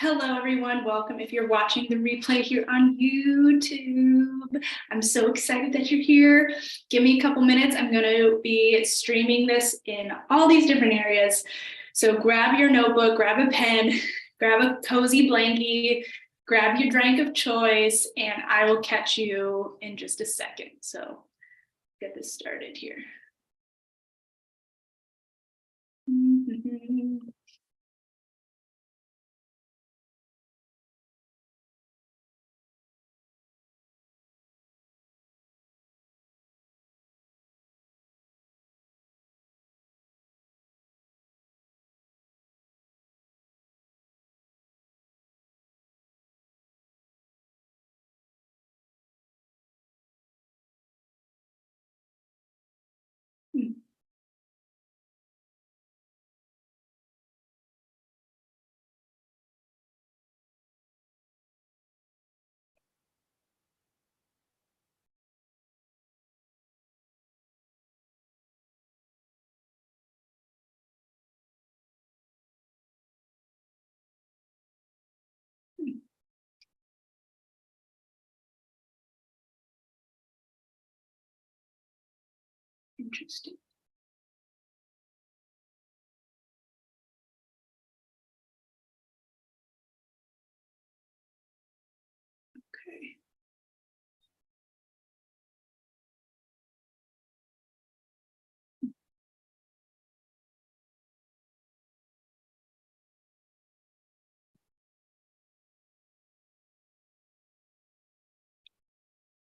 Hello, everyone. Welcome. If you're watching the replay here on YouTube, I'm so excited that you're here. Give me a couple minutes. I'm going to be streaming this in all these different areas. So grab your notebook, grab a pen, grab a cozy blankie, grab your drink of choice, and I will catch you in just a second. So get this started here. Interesting. Okay.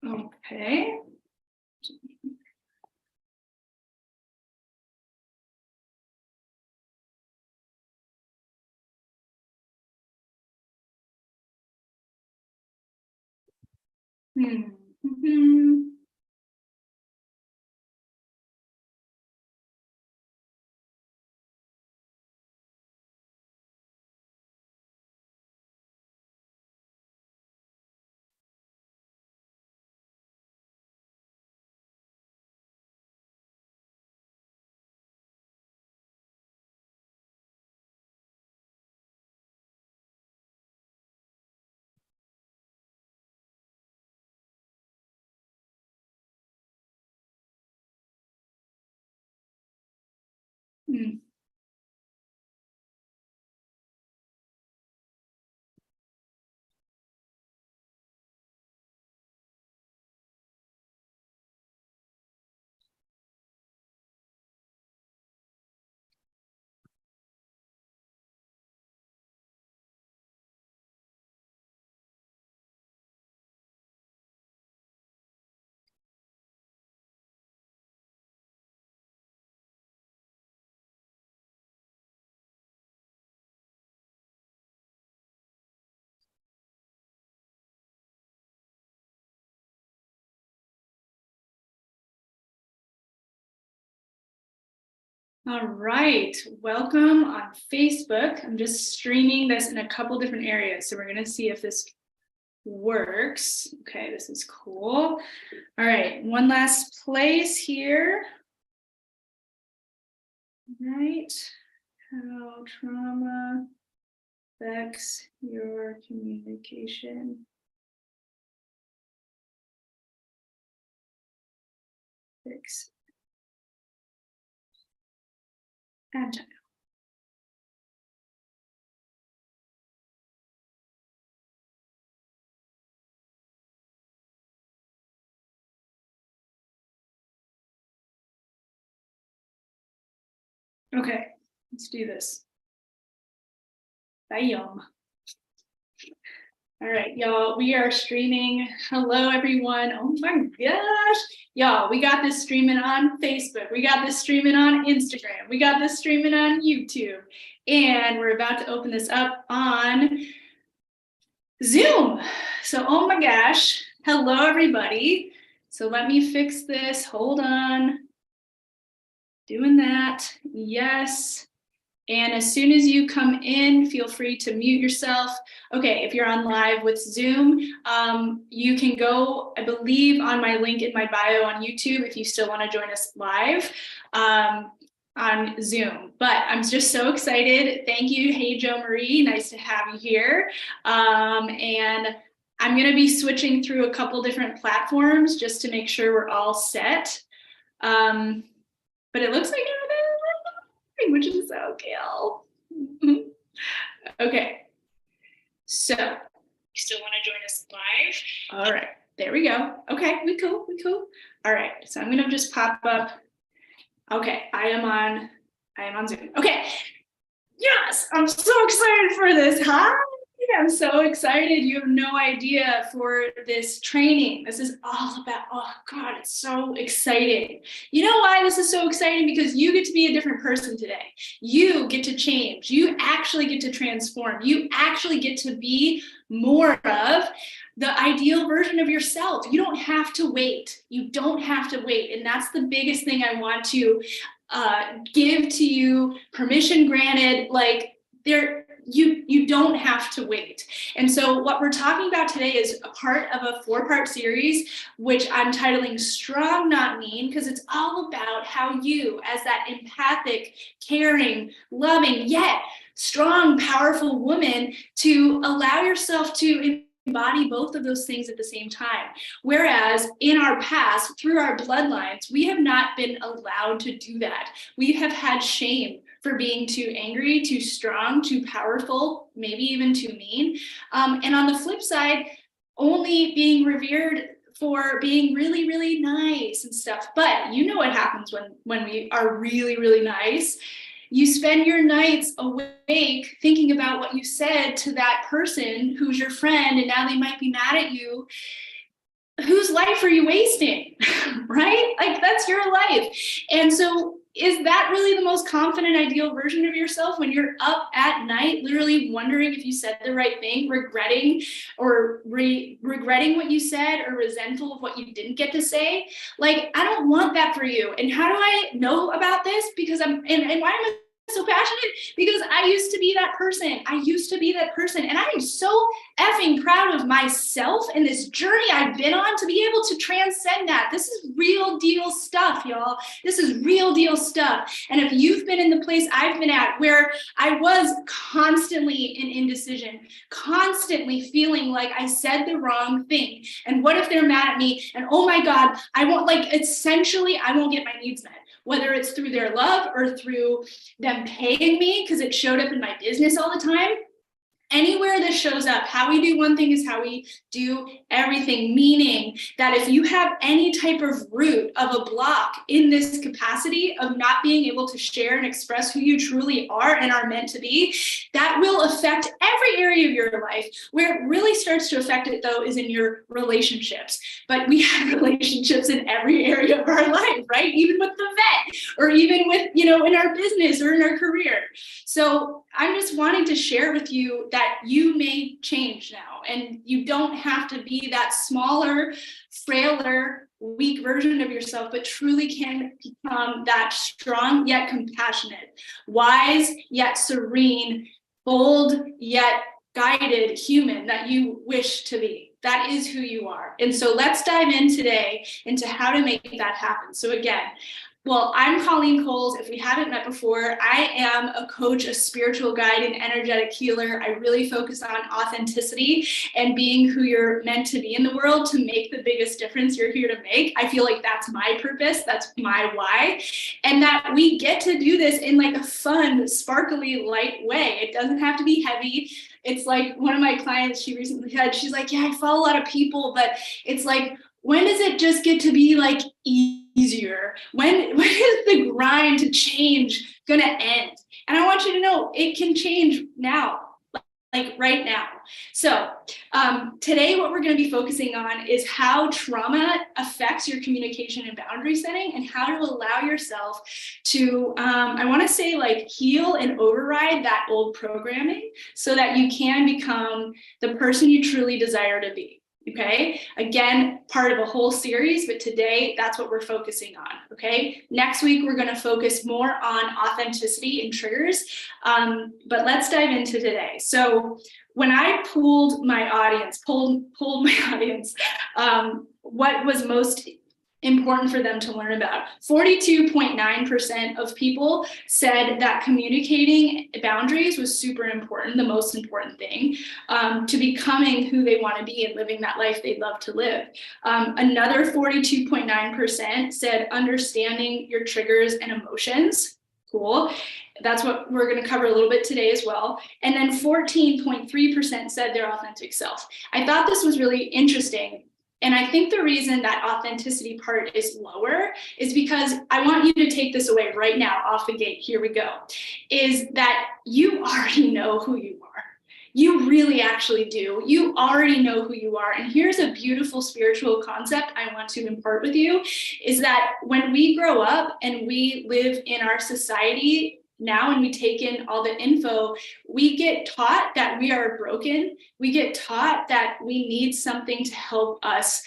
Okay. All right, welcome on Facebook. I'm just streaming this in a couple different areas. So we're gonna see if this works. Okay, this is cool. All right, one last place here. Right, how trauma affects your communication. Fix. Agile. Okay, let's do this. Bam. All right, y'all, we are streaming. Hello, everyone. Oh my gosh. Y'all, we got this streaming on Facebook. We got this streaming on Instagram. We got this streaming on YouTube. And we're about to open this up on Zoom. So, oh my gosh. Hello, everybody. So let me fix this. Hold on. Doing that. Yes. And as soon as you come in, feel free to mute yourself. Okay, if you're on live with Zoom, you can go, I believe, on my link in my bio on YouTube if you still want to join us live. on Zoom, but I'm just so excited. Thank you. Hey, Jo Marie, nice to have you here. And I'm going to be switching through a couple different platforms just to make sure we're all set. But it looks like everything, which is so cool. Okay, so you still want to join us live? All right, there we go. Okay, we cool. All right, so I'm gonna just pop up. Okay, I am on Zoom. Okay, yes, I'm so excited for this. Hi, I'm so excited. You have no idea for this training. This is all about, oh God, it's so exciting. You know why this is so exciting? Because you get to be a different person today. You get to change. You actually get to transform. You actually get to be more of the ideal version of yourself. You don't have to wait. You don't have to wait. And that's the biggest thing I want to give to you. Permission granted, like you don't have to wait. And so what we're talking about today is a part of a 4-part series, which I'm titling Strong Not Mean, because it's all about how you, as that empathic, caring, loving, yet strong, powerful woman, to allow yourself to embody both of those things at the same time. Whereas in our past, through our bloodlines, we have not been allowed to do that. We have had shame for being too angry, too strong, too powerful, maybe even too mean. And on the flip side, only being revered for being really, really nice and stuff. But you know what happens when we are really, really nice. You spend your nights awake thinking about what you said to that person who's your friend, and now they might be mad at you. Whose life are you wasting, right? Like, that's your life. And so is that really the most confident, ideal version of yourself when you're up at night, literally wondering if you said the right thing, regretting or regretting what you said, or resentful of what you didn't get to say? Like, I don't want that for you. And how do I know about this? Because and why am I so passionate? Because I used to be that person. And I am so effing proud of myself and this journey I've been on to be able to transcend that. This is real deal stuff, y'all. This is real deal stuff. And if you've been in the place I've been at, where I was constantly in indecision, constantly feeling like I said the wrong thing, and what if they're mad at me, and oh my God, I won't get my needs met. Whether it's through their love or through them paying me because it showed up in my business all the time. Anywhere this shows up, how we do one thing is how we do everything, meaning that if you have any type of root of a block in this capacity of not being able to share and express who you truly are and are meant to be, that will affect every area of your life. Where it really starts to affect it, though, is in your relationships. But we have relationships in every area of our life, right? Even with the vet, or even with, in our business or in our career. So I'm just wanting to share with you that you may change now, and you don't have to be that smaller, frailer, weak version of yourself, but truly can become that strong yet compassionate, wise yet serene, bold yet guided human that you wish to be. That is who you are. And so let's dive in today into how to make that happen. So again, well, I'm Colleen Coles. If we haven't met before, I am a coach, a spiritual guide, an energetic healer. I really focus on authenticity and being who you're meant to be in the world to make the biggest difference you're here to make. I feel like that's my purpose. That's my why. And that we get to do this in like a fun, sparkly, light way. It doesn't have to be heavy. It's like one of my clients, she recently said, she's like, yeah, I follow a lot of people, but it's like, when does it just get to be like easier? When is the grind to change gonna end? And I want you to know it can change now, like right now. So today what we're going to be focusing on is how trauma affects your communication and boundary setting, and how to allow yourself to, I want to say, like, heal and override that old programming so that you can become the person you truly desire to be. Okay, again, part of a whole series, but today that's what we're focusing on. Okay, next week we're going to focus more on authenticity and triggers, but let's dive into today. So when I pulled my audience, what was most important for them to learn about. 42.9% of people said that communicating boundaries was super important, the most important thing, to becoming who they want to be and living that life they'd love to live. Another 42.9% said understanding your triggers and emotions. Cool. That's what we're going to cover a little bit today as well. And then 14.3% said their authentic self. I thought this was really interesting. And I think the reason that authenticity part is lower is because I want you to take this away right now off the gate. Here we go. Is that you already know who you are. You really actually do. You already know who you are. And here's a beautiful spiritual concept I want to impart with you is that when we grow up and we live in our society now and we take in all the info, we get taught that we are broken. We get taught that we need something to help us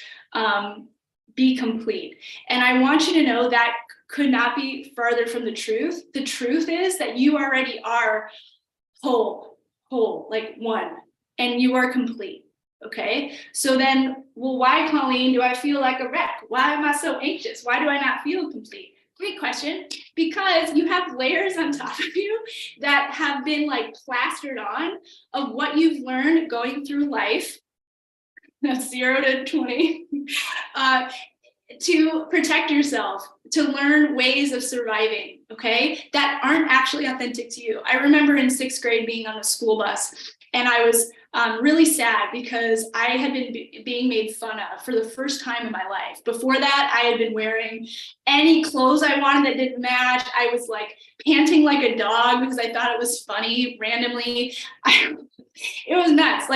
be complete. And I want you to know that could not be farther from the truth. The truth is that you already are whole, like one, and you are complete. Okay. So then, well, why, Colleen, do I feel like a wreck? Why am I so anxious? Why do I not feel complete? Great question. Because you have layers on top of you that have been like plastered on of what you've learned going through life, that's 0 to 20, to protect yourself, to learn ways of surviving, okay, that aren't actually authentic to you. I remember in 6th grade being on the school bus, and I was really sad because I had been being made fun of for the first time in my life. Before that, I had been wearing any clothes I wanted that didn't match. I was like panting like a dog because I thought it was funny randomly. It was nuts.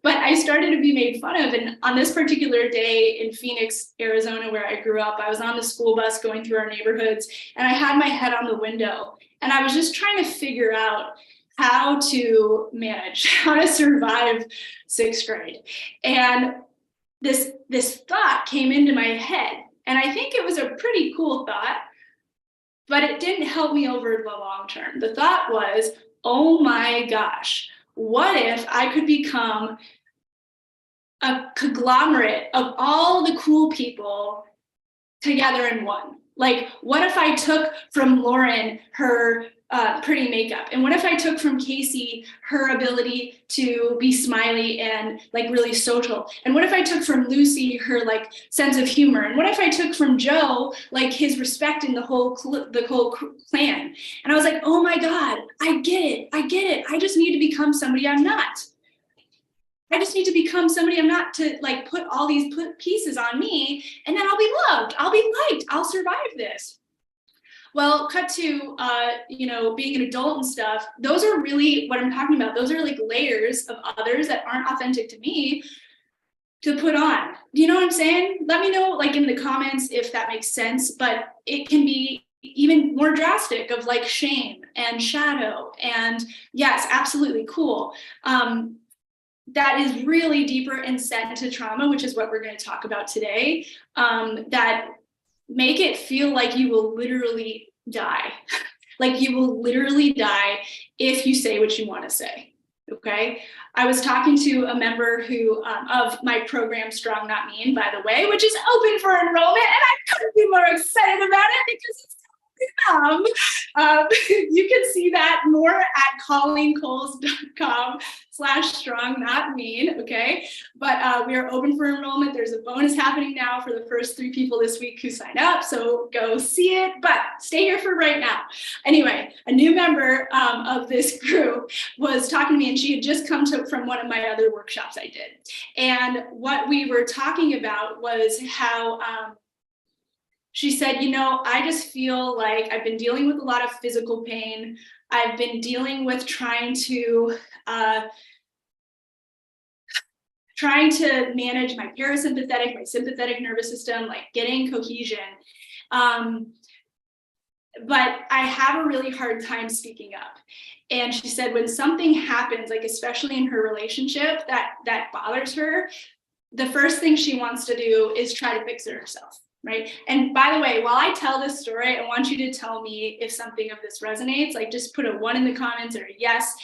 But I started to be made fun of. And on this particular day in Phoenix, Arizona, where I grew up, I was on the school bus going through our neighborhoods, and I had my head on the window, and I was just trying to figure out how to manage, how to survive 6th grade. And this thought came into my head, and I think it was a pretty cool thought, but it didn't help me over the long term. The thought was, oh my gosh, what if I could become a conglomerate of all the cool people together in one? Like, what if I took from Lauren her pretty makeup? And what if I took from Casey her ability to be smiley and like really social? And what if I took from Lucy her like sense of humor? And what if I took from Joe like his respect in the whole clan? And I was like, oh my God, I get it. I just need to become somebody I'm not. I just need to become somebody I'm not, to like put all these pieces on me, and then I'll be loved, I'll be liked, I'll survive this. Well, cut to, being an adult and stuff. Those are really what I'm talking about. Those are like layers of others that aren't authentic to me to put on. Do you know what I'm saying? Let me know like in the comments if that makes sense, but it can be even more drastic of like shame and shadow. And yes, absolutely cool. That is really deeper and set into trauma, which is what we're going to talk about today, that make it feel like you will literally die. Like you will literally die if you say what you want to say. Okay. I was talking to a member who of my program, Strong Not Mean, by the way, which is open for enrollment, and I couldn't be more excited about it because it's you can see that more at colleencoles.com/strong-not-mean, okay? But we are open for enrollment. There's a bonus happening now for the first 3 people this week who sign up, so go see it, but stay here for right now. Anyway, a new member of this group was talking to me, and she had just come from one of my other workshops I did. And what we were talking about was how she said, I just feel like I've been dealing with a lot of physical pain. I've been dealing with trying to manage my parasympathetic, my sympathetic nervous system, like getting cohesion. But I have a really hard time speaking up. And she said, when something happens, like especially in her relationship that bothers her, the first thing she wants to do is try to fix it herself. Right. And by the way, while I tell this story, I want you to tell me if something of this resonates. Like just put a 1 in the comments or a yes.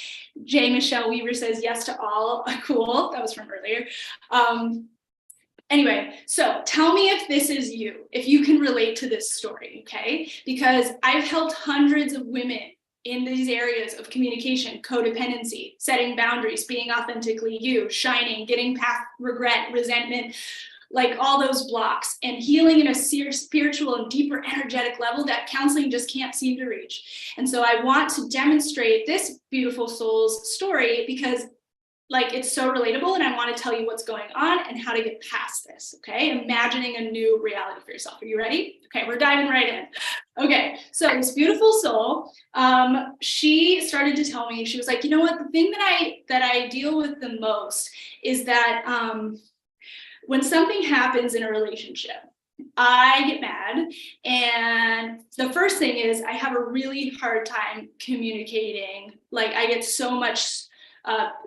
J. Michelle Weaver says yes to all. Cool. That was from earlier. Anyway, so tell me if this is you, if you can relate to this story, okay? Because I've helped hundreds of women in these areas of communication, codependency, setting boundaries, being authentically you, shining, getting past regret, resentment, like all those blocks, and healing in a spiritual and deeper energetic level that counseling just can't seem to reach. And so I want to demonstrate this beautiful soul's story because like it's so relatable, and I want to tell you what's going on and how to get past this. Okay, imagining a new reality for yourself. Are you ready? Okay, we're diving right in. Okay, so this beautiful soul, she started to tell me, she was like, you know what, the thing that I deal with the most is that when something happens in a relationship, I get mad, and the first thing is I have a really hard time communicating. Like I get so much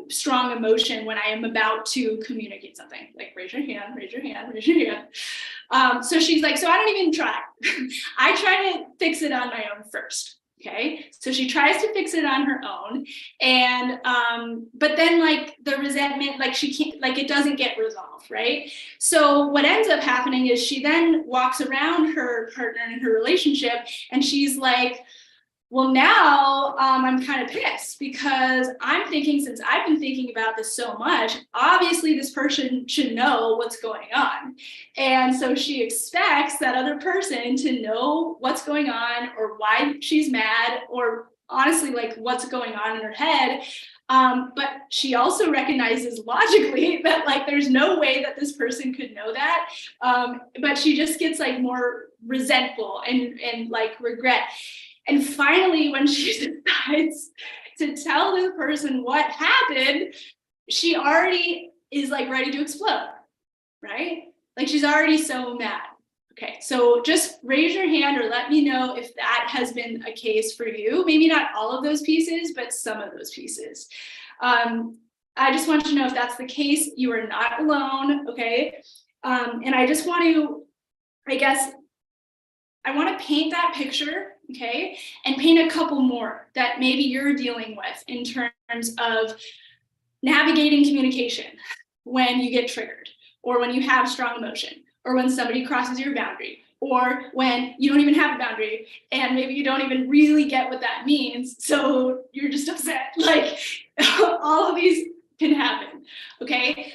strong emotion when I am about to communicate something. Like raise your hand, raise your hand, raise your hand. So she's like, so I don't even try. I try to fix it on my own first. Okay, so she tries to fix it on her own, and but then like the resentment, like she can't, like it doesn't get resolved, right? So what ends up happening is she then walks around her partner in her relationship, and she's like, well, now I'm kind of pissed because I'm thinking, since I've been thinking about this so much, obviously this person should know what's going on. And so she expects that other person to know what's going on or why she's mad, or honestly, like what's going on in her head. But she also recognizes logically that like there's no way that this person could know that. But she just gets like more resentful and like regret. And finally, when she decides to tell the person what happened, she already is like ready to explode, right? Like she's already so mad. Okay, so just raise your hand or let me know if that has been a case for you. Maybe not all of those pieces, but some of those pieces. I just want you to know if that's the case, you are not alone, okay? And I just want to, I want to paint that picture, okay, and paint a couple more that maybe you're dealing with in terms of navigating communication when you get triggered, or when you have strong emotion, or when somebody crosses your boundary, or when you don't even have a boundary and maybe you don't even really get what that means, so you're just upset. Like all of these can happen, okay?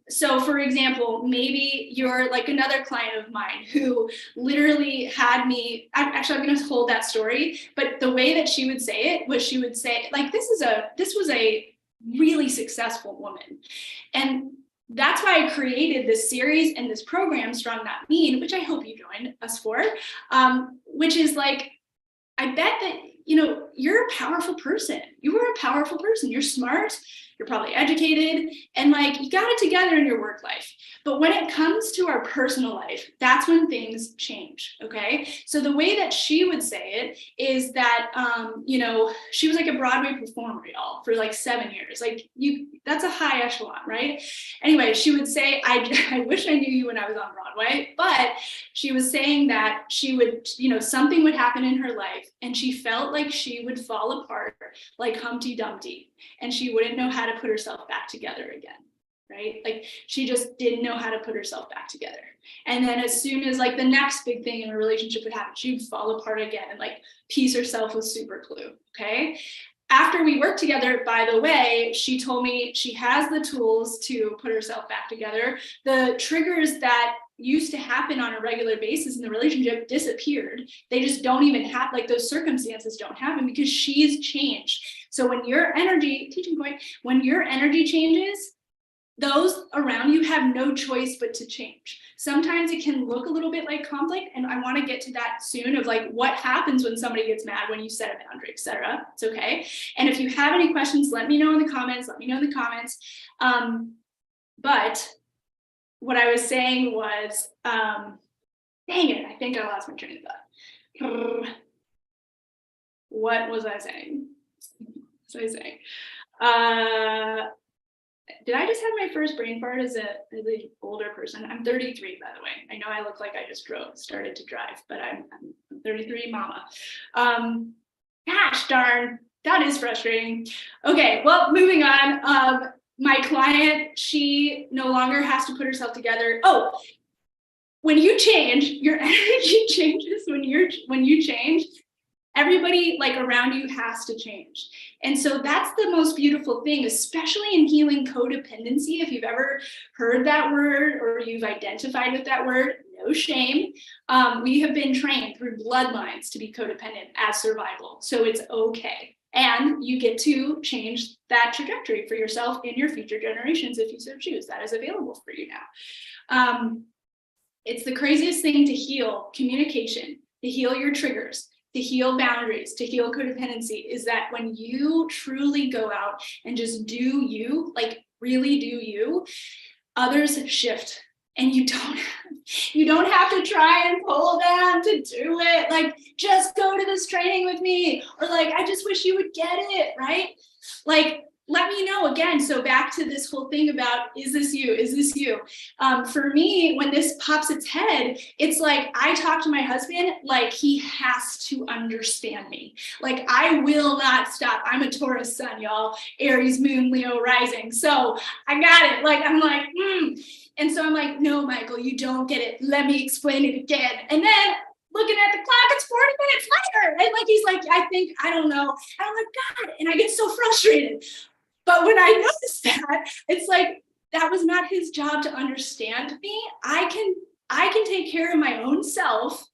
So for example, maybe you're like another client of mine who literally had me, actually I'm gonna hold that story, but the way that she would say it was, she would say, like, this was a really successful woman. And that's why I created this series and this program, Strong Not Mean, which I hope you joined us for, which is like, I bet that, you know, you're a powerful person. You are a powerful person. You're smart. You're probably educated, and like you got it together in your work life. But when it comes to our personal life, that's when things change. Okay. So the way that she would say it is that, you know, she was like a Broadway performer, y'all, for like 7 years. Like that's a high echelon, right? Anyway, she would say, I wish I knew you when I was on Broadway, but she was saying that she would, you know, something would happen in her life and she felt like she would fall apart like Humpty Dumpty, and she wouldn't know how to put herself back together again, right? Like she just didn't know how to put herself back together. And then as soon as like the next big thing in a relationship would happen, she'd fall apart again and like piece herself with super glue, okay? After we worked together, by the way, she told me she has the tools to put herself back together. The triggers that used to happen on a regular basis in the relationship disappeared. They just don't even have, like those circumstances don't happen because she's changed. So when your energy, teaching point, when your energy changes, those around you have no choice but to change. Sometimes it can look a little bit like conflict, and I want to get to that soon of like what happens when somebody gets mad when you set a boundary, etc. It's okay. And if you have any questions, let me know in the comments. But what I was saying was, dang it, I think I lost my train of thought. What was I saying? Did I just have my first brain fart as an older person? I'm 33, by the way. I know I look like I just started to drive, but I'm 33 mama. Gosh darn, that is frustrating. Okay, well, moving on. my client, she no longer has to put herself together. Oh, when you change, your energy changes. When you change, everybody like around you has to change. And so that's the most beautiful thing, especially in healing codependency. If you've ever heard that word or you've identified with that word, no shame. We have been trained through bloodlines to be codependent as survival. So it's okay. And you get to change that trajectory for yourself in your future generations if you so choose. That is available for you now. It's the craziest thing to heal communication, to heal your triggers, to heal boundaries, to heal codependency, is that when you truly go out and just do you, like really do you, others shift. And you don't have to try and pull them to do it. Like, just go to this training with me. Or like, I just wish you would get it, right? Like, let me know again. So back to this whole thing about, is this you? Is this you? For me, when this pops its head, it's like, I talk to my husband like he has to understand me. Like, I will not stop. I'm a Taurus sun, y'all. Aries moon, Leo rising. So I got it. Like, I'm like, And so I'm like, no, Michael, you don't get it. Let me explain it again. And then looking at the clock, it's 40 minutes later. And like, he's like, I don't know. And I'm like, God, and I get so frustrated. But when I notice that, it's like, that was not his job to understand me. I can take care of my own self.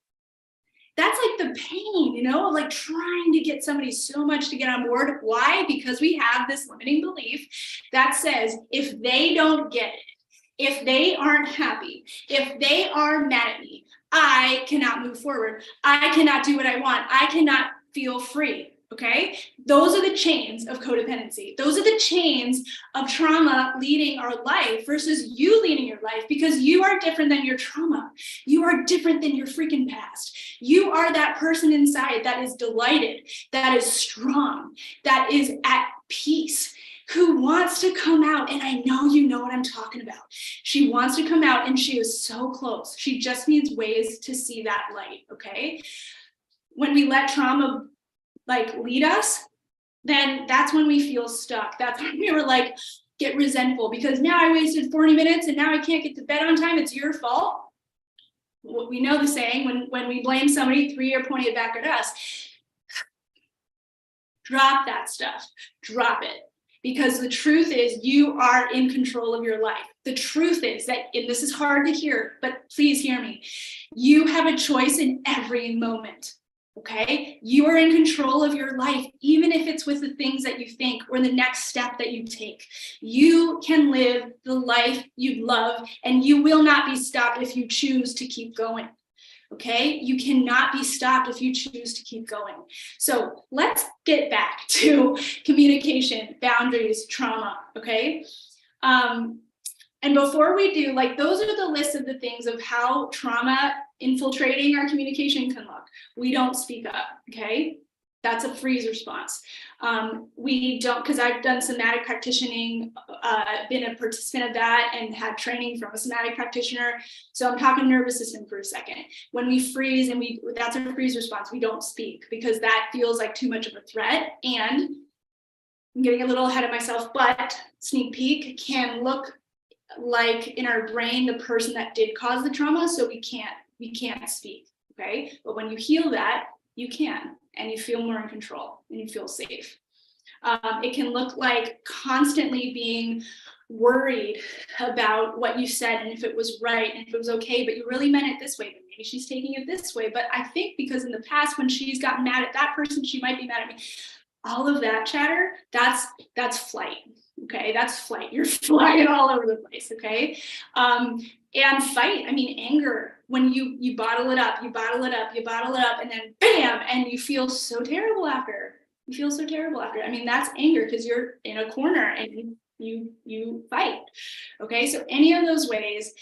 That's like the pain, of like trying to get somebody so much to get on board. Why? Because we have this limiting belief that says, if they don't get it, if they aren't happy, if they are mad at me, I cannot move forward. I cannot do what I want. I cannot feel free. Okay, those are the chains of codependency. Those are the chains of trauma leading our life versus you leading your life, because you are different than your trauma. You are different than your freaking past. You are that person inside that is delighted, that is strong, that is at peace, who wants to come out. And I know you know what I'm talking about. She wants to come out and she is so close. She just needs ways to see that light. Okay, when we let trauma like lead us, then that's when we feel stuck. That's when we were like, get resentful because now I wasted 40 minutes and now I can't get to bed on time. It's your fault. We know the saying, when we blame somebody, 3 are pointed back at us. Drop that stuff. Drop it. Because the truth is, you are in control of your life. The truth is that, and this is hard to hear, but please hear me, you have a choice in every moment. Okay, you are in control of your life, even if it's with the things that you think or the next step that you take. You can live the life you love, and you will not be stopped if you choose to keep going. Okay, you cannot be stopped if you choose to keep going. So let's get back to communication, boundaries, trauma. Okay. And before we do, like, those are the list of the things of how trauma infiltrating our communication can look. We don't speak up, okay? That's a freeze response. We don't, because I've done somatic practitioning, been a participant of that and had training from a somatic practitioner. So I'm talking nervous system for a second. When we freeze and that's a freeze response, we don't speak because that feels like too much of a threat. And I'm getting a little ahead of myself, but sneak peek can look like in our brain the person that did cause the trauma, so we can't speak. Okay, but when you heal that, you can, and you feel more in control and you feel safe. It can look like constantly being worried about what you said and if it was right and if it was okay, but you really meant it this way, but maybe she's taking it this way. But I think because in the past when she's gotten mad at that person, she might be mad at me. All of that chatter, that's flight. Okay, that's flight. You're flying all over the place. Okay, and fight. I mean, anger. When you bottle it up, and then bam, and you feel so terrible after. I mean, that's anger because you're in a corner and you fight. Okay, so any of those ways,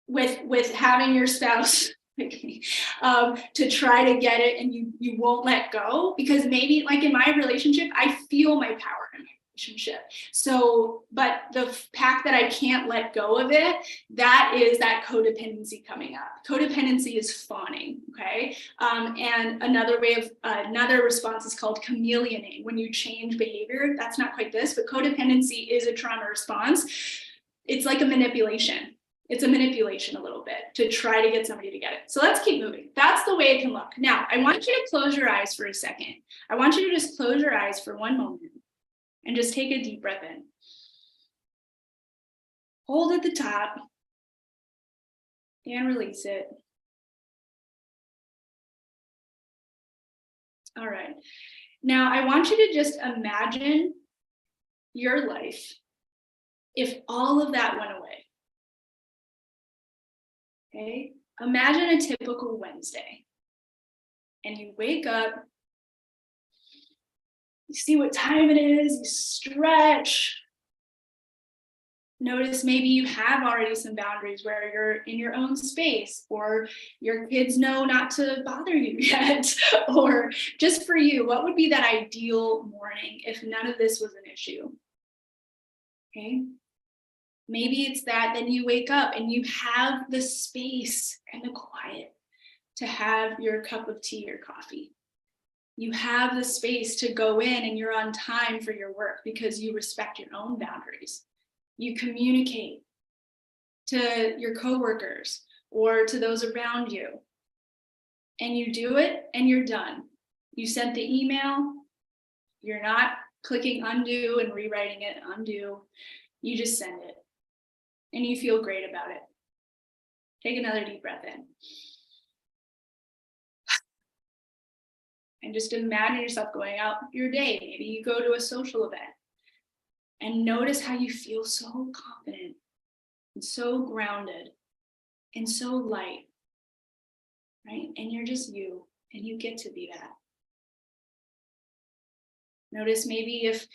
with having your spouse to try to get it and you won't let go, because maybe like in my relationship, I feel my power. relationship. So, but the fact that I can't let go of it, that is that codependency coming up. Codependency is fawning, okay? And another response is called chameleoning. When you change behavior, that's not quite this, but codependency is a trauma response. It's like a manipulation. It's a manipulation a little bit to try to get somebody to get it. So let's keep moving. That's the way it can look. Now, I want you to close your eyes for a second. I want you to just close your eyes for one moment and just take a deep breath in. Hold at the top and release it. All right. Now, I want you to just imagine your life if all of that went away. Okay, imagine a typical Wednesday, and you wake up, you see what time it is, you stretch. Notice maybe you have already some boundaries where you're in your own space, or your kids know not to bother you yet, or just for you, what would be that ideal morning if none of this was an issue? Okay. Maybe it's that then you wake up and you have the space and the quiet to have your cup of tea or coffee. You have the space to go in and you're on time for your work because you respect your own boundaries. You communicate to your coworkers or to those around you. And you do it and you're done. You sent the email. You're not clicking undo and rewriting it, undo. You just send it. And you feel great about it. Take another deep breath in. And just imagine yourself going out your day. Maybe you go to a social event. And notice how you feel so confident and so grounded and so light, right? And you're just you, and you get to be that. Notice maybe if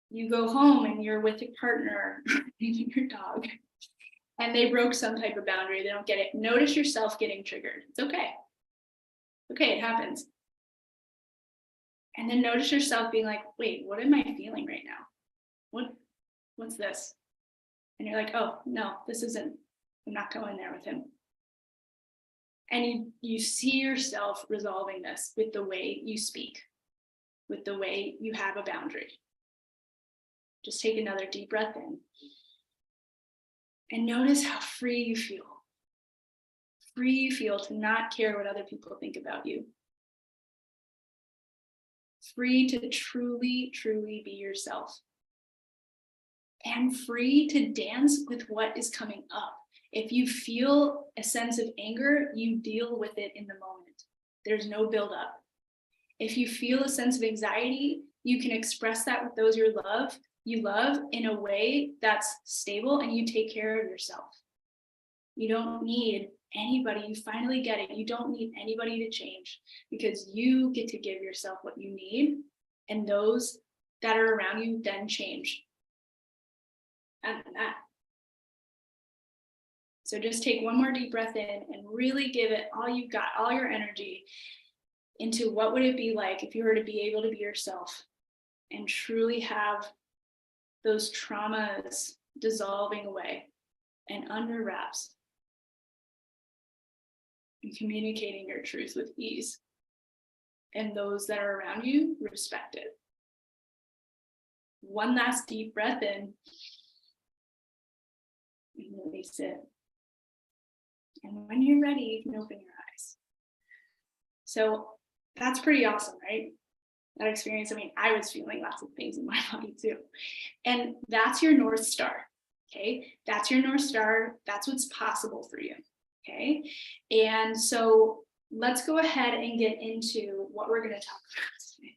you go home and you're with your partner, your dog, and they broke some type of boundary, they don't get it. Notice yourself getting triggered. It's okay. Okay, it happens. And then notice yourself being like, wait, what am I feeling right now? What's this? And you're like, oh, no, this isn't, I'm not going there with him. And you see yourself resolving this with the way you speak, with the way you have a boundary. Just take another deep breath in. And notice how free you feel. Free you feel to not care what other people think about you. Free to truly, truly be yourself. And free to dance with what is coming up. If you feel a sense of anger, you deal with it in the moment. There's no buildup. If you feel a sense of anxiety, you can express that with those you love in a way that's stable, and you take care of yourself. You don't need anybody. You finally get it. You don't need anybody to change because you get to give yourself what you need, and those that are around you then change. And that. So just take one more deep breath in and really give it all you've got, all your energy into what would it be like if you were to be able to be yourself and truly have those traumas dissolving away and under wraps and communicating your truth with ease, and those that are around you respect it. One last deep breath in and release it. And when you're ready, you can open your eyes. So that's pretty awesome, right? That experience. I mean, I was feeling lots of things in my body too. And that's your North Star, okay? That's your North Star. That's what's possible for you, okay? And so let's go ahead and get into what we're going to talk about today.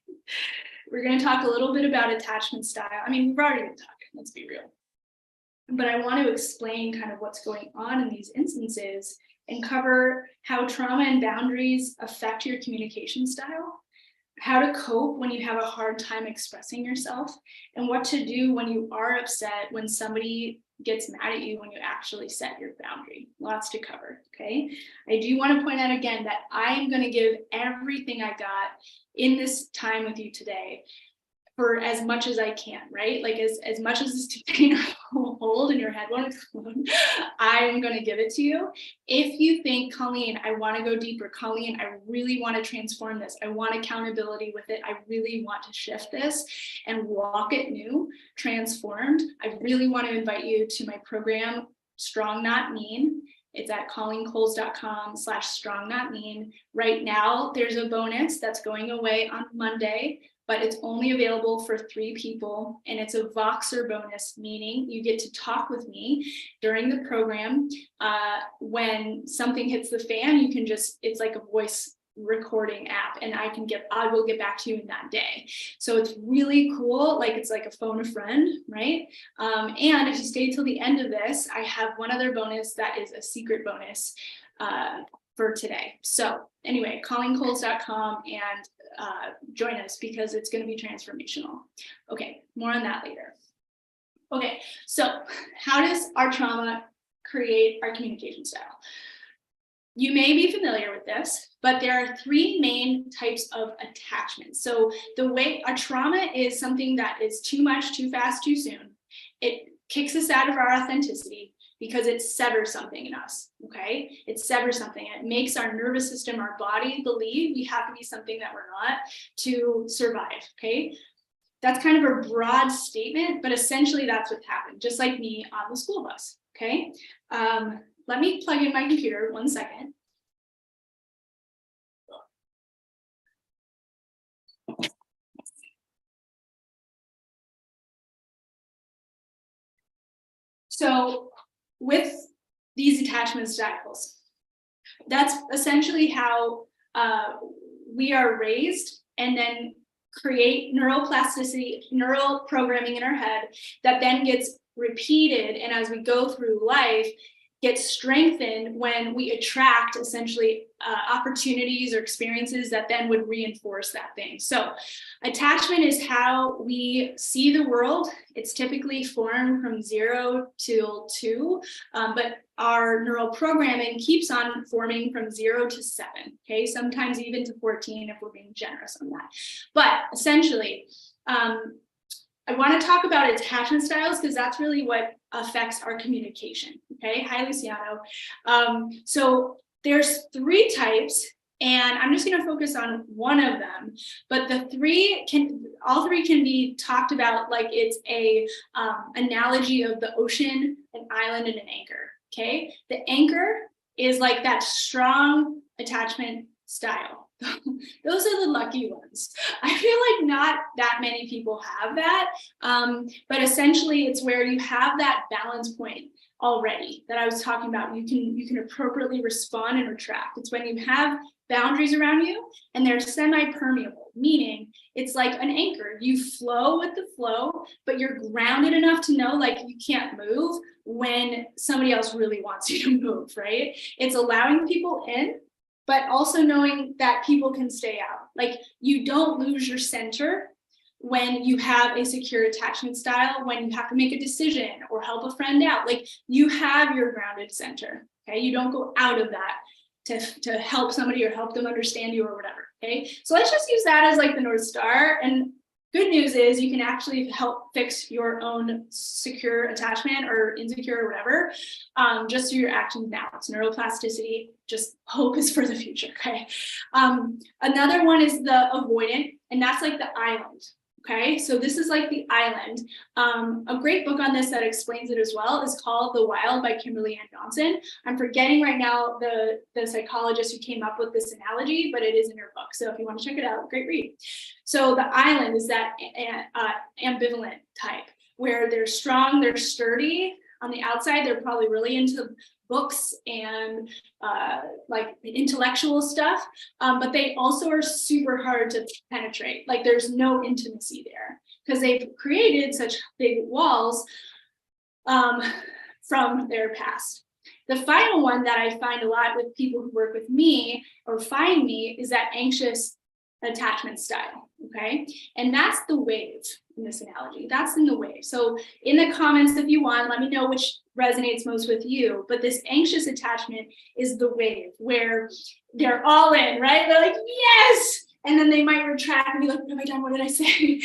We're going to talk a little bit about attachment style. I mean, we've already been talking, let's be real. But I want to explain kind of what's going on in these instances and cover how trauma and boundaries affect your communication style, how to cope when you have a hard time expressing yourself, and what to do when you are upset when somebody gets mad at you when you actually set your boundary. Lots to cover, okay? I do want to point out again that I am going to give everything I got in this time with you today for as much as I can, right? Like as much as this container will hold and your head won't explode, I'm going to give it to you. If you think, Colleen, I want to go deeper, Colleen, I really want to transform this, I want accountability with it, I really want to shift this and walk it new, transformed, I really want to invite you to my program, Strong Not Mean. It's at colleencoles.com/strongnotmean. Right now, there's a bonus that's going away on Monday, but it's only available for 3 people, and it's a Voxer bonus, meaning you get to talk with me during the program. When something hits the fan, you can just, it's like a voice recording app, and I will get back to you in that day. So it's really cool, like it's like a phone a friend, right? And if you stay till the end of this, I have one other bonus that is a secret bonus for today. So anyway, colleencoles.com and join us because it's going to be transformational. Okay, more on that later. Okay, so how does our trauma create our communication style? You may be familiar with this, but there are 3 main types of attachments. So the way our trauma is something that is too much, too fast, too soon. It kicks us out of our authenticity because it severs something in us, okay? It severs something. It makes our nervous system, our body believe we have to be something that we're not to survive, okay? That's kind of a broad statement, but essentially that's what happened, just like me on the school bus, okay? Let me plug in my computer, 1 second. So with these attachment styles, that's essentially how we are raised and then create neuroplasticity, neural programming in our head that then gets repeated. And as we go through life, gets strengthened when we attract essentially opportunities or experiences that then would reinforce that thing. So attachment is how we see the world. It's typically formed from 0 till 2, but our neural programming keeps on forming from 0 to 7, okay? Sometimes even to 14 if we're being generous on that. But essentially, I want to talk about attachment styles because that's really what affects our communication. Okay, hi Luciano. So there's 3 types, and I'm just going to focus on one of them. But all three can be talked about like it's a analogy of the ocean, an island, and an anchor. Okay, the anchor is like that strong attachment style. Those are the lucky ones. I feel like not that many people have that, but essentially it's where you have that balance point already that I was talking about. You can appropriately respond and retract. It's when you have boundaries around you and they're semi-permeable, meaning it's like an anchor. You flow with the flow, but you're grounded enough to know like you can't move when somebody else really wants you to move, right? It's allowing people in, but also knowing that people can stay out. Like you don't lose your center when you have a secure attachment style, when you have to make a decision or help a friend out. Like you have your grounded center, okay? You don't go out of that to help somebody or help them understand you or whatever, okay? So let's just use that as like the North Star. And good news is you can actually help fix your own secure attachment or insecure or whatever, just through your actions now. It's neuroplasticity, just hope is for the future, okay? Another one is the avoidant, and that's like the island, okay? So this is like the island. A great book on this that explains it as well is called The Wild by Kimberly Ann Johnson. I'm forgetting right now the psychologist who came up with this analogy, but it is in her book. So if you want to check it out, great read. So the island is that ambivalent type where they're strong, they're sturdy. On the outside, they're probably really into books and like intellectual stuff, but they also are super hard to penetrate. Like there's no intimacy there because they've created such big walls from their past. The final one that I find a lot with people who work with me or find me is that anxious attachment style, okay? And that's the wave in this analogy. That's in the wave. So in the comments, if you want, let me know which resonates most with you. But this anxious attachment is the wave where they're all in, right? They're like, yes, and then they might retract and be like, what have I done? What did I say?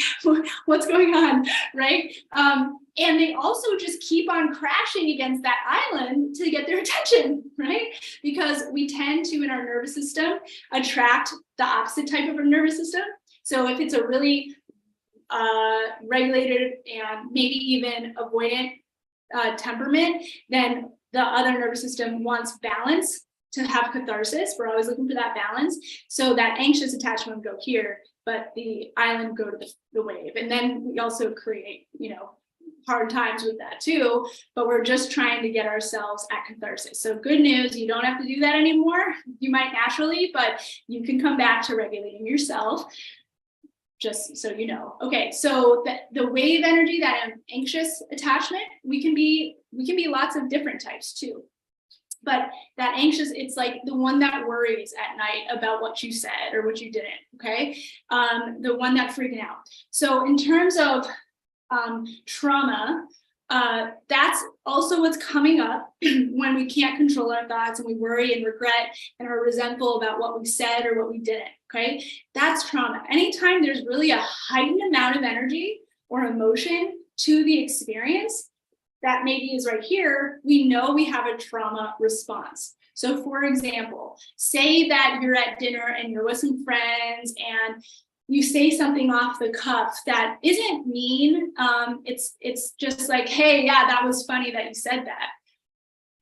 What's going on, right? And they also just keep on crashing against that island to get their attention, right? Because we tend to, in our nervous system, attract the opposite type of a nervous system. So if it's a really regulated and maybe even avoidant temperament, then the other nervous system wants balance to have catharsis. We're always looking for that balance. So that anxious attachment would go here, but the island go to the wave. And then we also create, hard times with that too, but we're just trying to get ourselves at catharsis. So good news, you don't have to do that anymore. You might naturally, but you can come back to regulating yourself, just so you know. Okay, so the wave energy, that anxious attachment, we can be lots of different types too. But that anxious, it's like the one that worries at night about what you said or what you didn't, okay? The one that freaking out. So in terms of trauma, that's also what's coming up when we can't control our thoughts and we worry and regret and are resentful about what we said or what we didn't, okay? That's trauma. Anytime there's really a heightened amount of energy or emotion to the experience, that maybe is right here, we know we have a trauma response. So for example, say that you're at dinner and you're with some friends and you say something off the cuff that isn't mean. It's just like, hey, yeah, that was funny that you said that.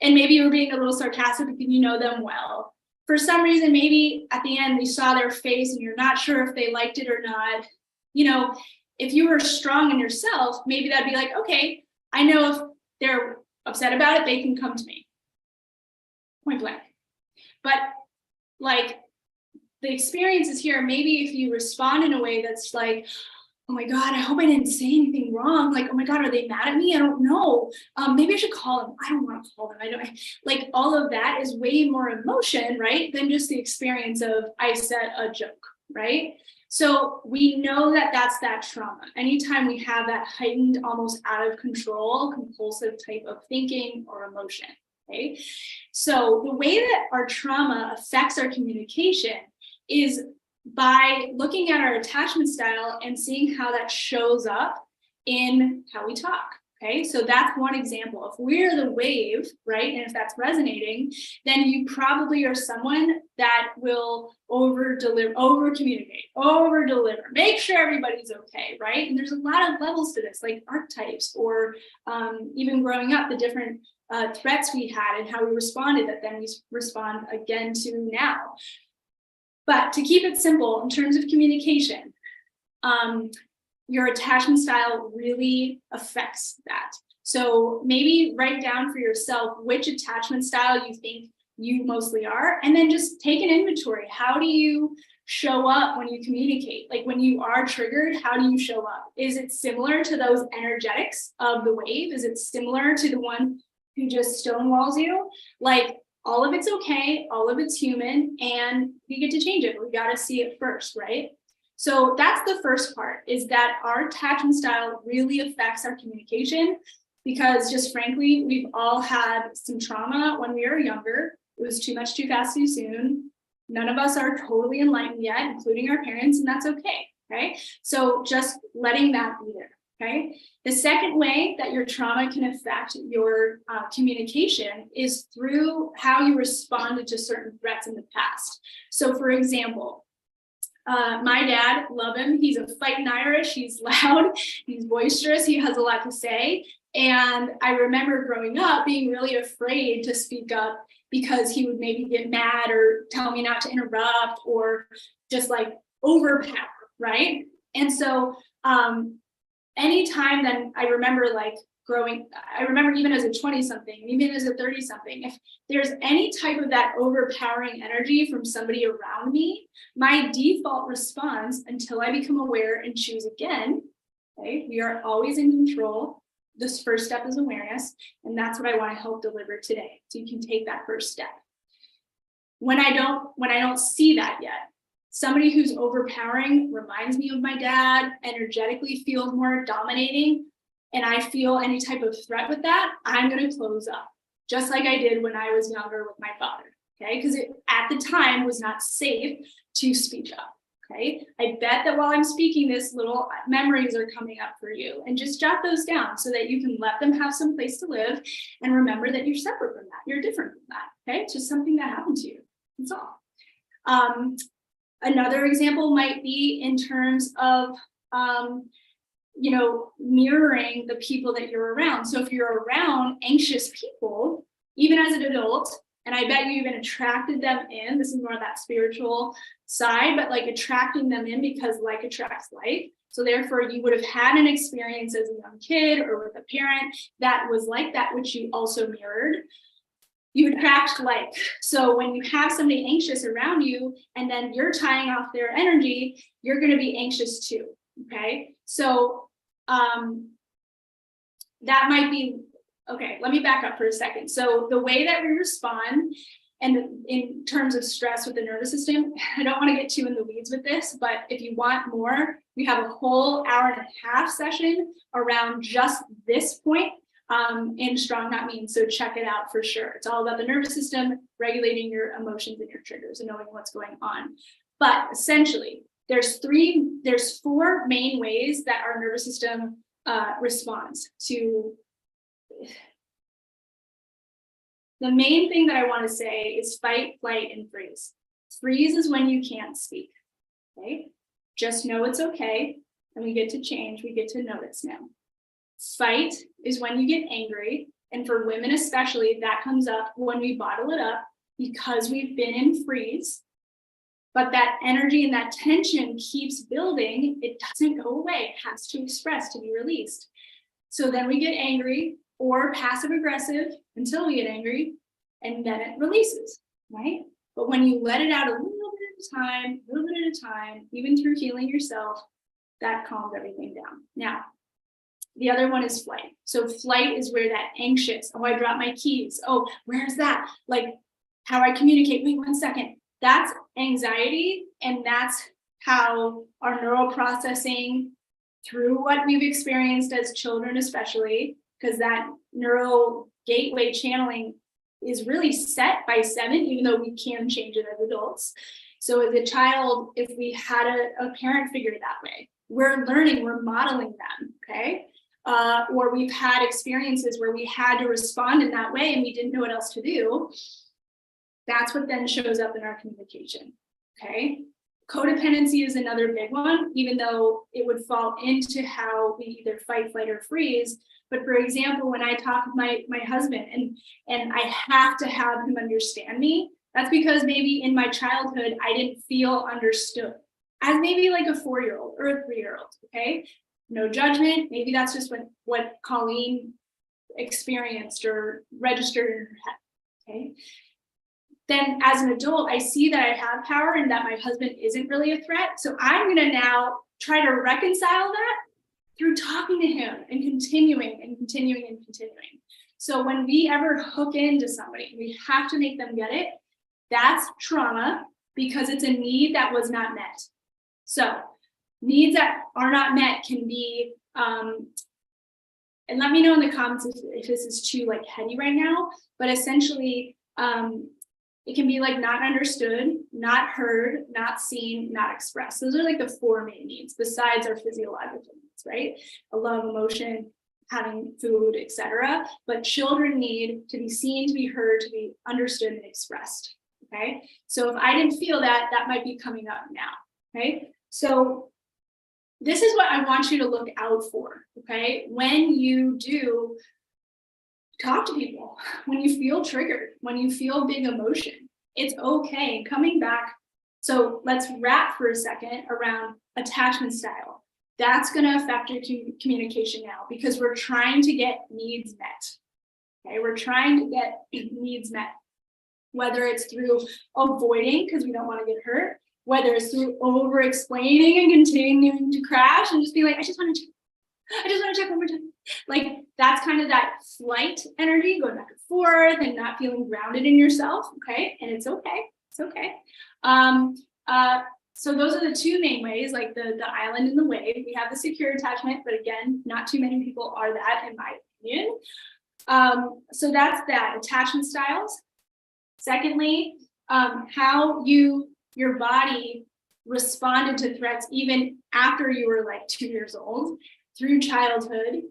And maybe you were being a little sarcastic because you know them well. For some reason, maybe at the end, you saw their face and you're not sure if they liked it or not. If you were strong in yourself, maybe that'd be like, okay, I know if they're upset about it, they can come to me. Point blank. But like, the experience is here. Maybe if you respond in a way that's like, oh my God, I hope I didn't say anything wrong. Like, oh my God, are they mad at me? I don't know. Maybe I should call them. I don't want to call them. Like all of that is way more emotion, right? Than just the experience of I said a joke, right? So we know that that's that trauma. Anytime we have that heightened, almost out of control, compulsive type of thinking or emotion, okay? So the way that our trauma affects our communication is by looking at our attachment style and seeing how that shows up in how we talk. Okay, so that's one example. If we're the wave, right, and if that's resonating, then you probably are someone that will over-communicate, over-deliver, make sure everybody's okay, right? And there's a lot of levels to this, like archetypes, or even growing up, the different threats we had and how we responded that then we respond again to now. But to keep it simple, in terms of communication, your attachment style really affects that. So maybe write down for yourself which attachment style you think you mostly are, and then just take an inventory. How do you show up when you communicate? Like when you are triggered, how do you show up? Is it similar to those energetics of the wave? Is it similar to the one who just stonewalls you? Like, all of it's okay, all of it's human, and we get to change it. We got to see it first, right? So that's the first part, is that our attachment style really affects our communication, because just frankly, we've all had some trauma when we were younger. It was too much, too fast, too soon. None of us are totally enlightened yet, including our parents, and that's okay, right? So just letting that be there. Okay. The second way that your trauma can affect your communication is through how you responded to certain threats in the past. So for example, my dad, love him. He's a fighting Irish. He's loud. He's boisterous. He has a lot to say. And I remember growing up being really afraid to speak up because he would maybe get mad or tell me not to interrupt or just like overpower, right? And so anytime then I remember like I remember even as a 20-something, even as a 30-something, if there's any type of that overpowering energy from somebody around me, my default response, until I become aware and choose again, okay, we are always in control. This first step is awareness, and that's what I want to help deliver today. So you can take that first step. When I don't see that yet, somebody who's overpowering reminds me of my dad, energetically feels more dominating, and I feel any type of threat with that, I'm going to close up, just like I did when I was younger with my father, okay? Because it, at the time, was not safe to speak up, Okay, I bet that while I'm speaking this, little memories are coming up for you, and just jot those down so that you can let them have some place to live and remember that you're separate from that, you're different from that. Okay, it's just something that happened to you. That's all. Another example might be in terms of mirroring the people that you're around. So if you're around anxious people, even as an adult, and I bet you even attracted them in, this is more of that spiritual side, but like attracting them in because like attracts like. So therefore you would have had an experience as a young kid or with a parent that was like that, which you also mirrored. You attract like. So when you have somebody anxious around you and then you're tying off their energy, you're going to be anxious too. Okay. So that might be, okay, let me back up for a second. So the way that we respond and in terms of stress with the nervous system, I don't want to get too in the weeds with this, but if you want more, we have a whole hour and a half session around just this point in Strong Not Mean. So check it out for sure. It's all about the nervous system, regulating your emotions and your triggers and knowing what's going on. But essentially, there's four main ways that our nervous system responds to. The main thing that I want to say is fight, flight, and freeze. Freeze is when you can't speak. Okay, just know it's okay, and we get to change. We get to notice now. Fight is when you get angry, and for women especially, that comes up when we bottle it up because we've been in freeze. But that energy and that tension keeps building. It doesn't go away. It has to express to be released. So then we get angry or passive aggressive until we get angry, and then it releases, right? But when you let it out a little bit at a time, even through healing yourself, that calms everything down. Now, the other one is flight. So flight is where that anxious, oh, I dropped my keys. Oh, where's that? Like how I communicate. Wait 1 second. That's anxiety, and that's how our neural processing through what we've experienced as children, especially, because that neural gateway channeling is really set by 7, even though we can change it as adults. So as a child, if we had a parent figure that way, we're learning, we're modeling them, okay? Or we've had experiences where we had to respond in that way and we didn't know what else to do. That's what then shows up in our communication, okay? Codependency is another big one, even though it would fall into how we either fight, flight, or freeze. But for example, when I talk with my husband and I have to have him understand me, that's because maybe in my childhood, I didn't feel understood as maybe like a 4-year-old or a 3-year-old, okay? No judgment, maybe that's just what Colleen experienced or registered in her head, okay? Then as an adult, I see that I have power and that my husband isn't really a threat. So I'm going to now try to reconcile that through talking to him and continuing. So when we ever hook into somebody, we have to make them get it. That's trauma because it's a need that was not met. So needs that are not met can be, and let me know in the comments if this is too like heady right now, but essentially, it can be like not understood, not heard, not seen, not expressed. Those are like the 4 main needs besides our physiological needs, right? A love, emotion, having food, etc. But children need to be seen, to be heard, to be understood and expressed, okay? So if I didn't feel that, that might be coming up now, okay? So this is what I want you to look out for, okay? When you do talk to people, when you feel triggered, when you feel big emotion, it's okay. Coming back, so let's wrap for a second around attachment style. That's going to affect your communication now because we're trying to get needs met. Okay, we're trying to get needs met, whether it's through avoiding because we don't want to get hurt, whether it's through over explaining and continuing to crash and just be like, I just want to check one more time. Like that's kind of that flight energy going back and forth and not feeling grounded in yourself. Okay. And it's okay. It's okay. So those are the 2 main ways, like the island and the wave. We have the secure attachment, but again, not too many people are that in my opinion. So that's that, attachment styles. Secondly, how your body responded to threats even after you were like 2 years old through childhood,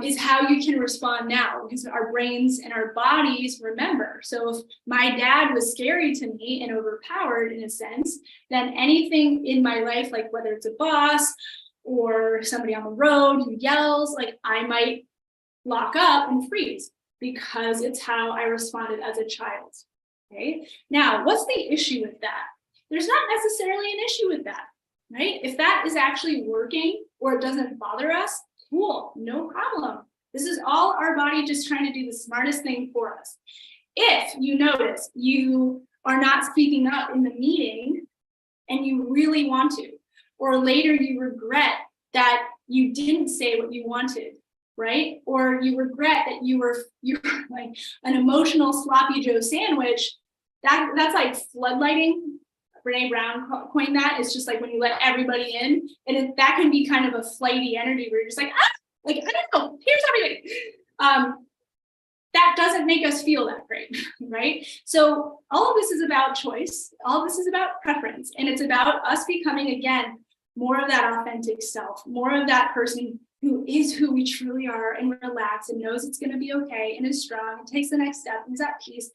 is how you can respond now, because our brains and our bodies remember. So if my dad was scary to me and overpowered in a sense, then anything in my life, like whether it's a boss or somebody on the road who yells, like I might lock up and freeze because it's how I responded as a child. Okay. Now, what's the issue with that? There's not necessarily an issue with that, right? If that is actually working or it doesn't bother us, cool, no problem. This is all our body just trying to do the smartest thing for us. If you notice you are not speaking up in the meeting and you really want to, or later you regret that you didn't say what you wanted, right? Or you regret that you were like an emotional sloppy Joe sandwich, that's like floodlighting. Brene Brown coined that. It's just like when you let everybody in, and that can be kind of a flighty energy where you're just like, like, I don't know, here's everybody. That doesn't make us feel that great, right? So all of this is about choice. All of this is about preference. And it's about us becoming, again, more of that authentic self, more of that person who is who we truly are and relax and knows it's going to be okay and is strong and takes the next step and is at peace,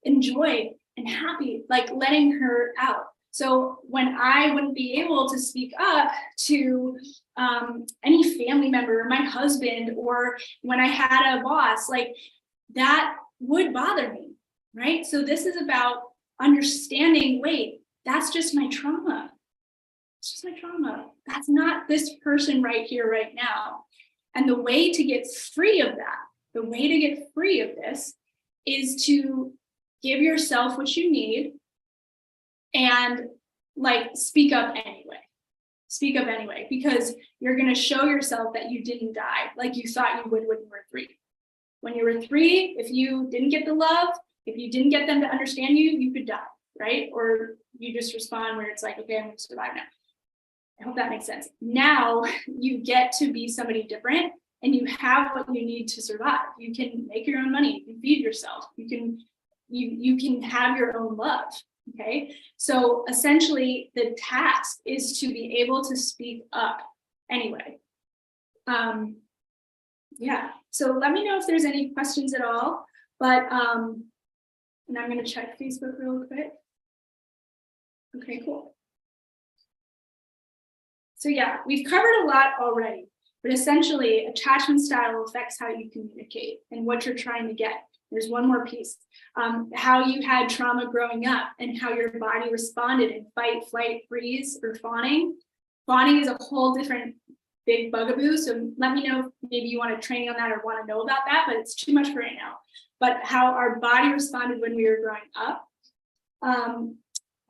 enjoy and happy, like letting her out. So when I wouldn't be able to speak up to any family member, my husband, or when I had a boss, like that would bother me, right? So this is about understanding, wait, that's just my trauma. It's just my trauma. That's not this person right here, right now. And the way to get free of that, the way to get free of this is to give yourself what you need and like speak up anyway. Speak up anyway, because you're going to show yourself that you didn't die like you thought you would when you were 3. When you were 3, if you didn't get the love, if you didn't get them to understand you, you could die, right? Or you just respond where it's like, okay, I'm going to survive now. I hope that makes sense. Now you get to be somebody different and you have what you need to survive. You can make your own money, you can feed yourself, you can have your own love. Okay. So essentially the task is to be able to speak up anyway. Yeah. So let me know if there's any questions at all, but, and I'm going to check Facebook real quick. Okay, cool. So yeah, we've covered a lot already, but essentially attachment style affects how you communicate and what you're trying to get. There's one more piece, how you had trauma growing up and how your body responded in fight, flight, freeze, or fawning. Fawning is a whole different big bugaboo. So let me know if maybe you want a training on that or want to know about that, but it's too much for right now. But how our body responded when we were growing up.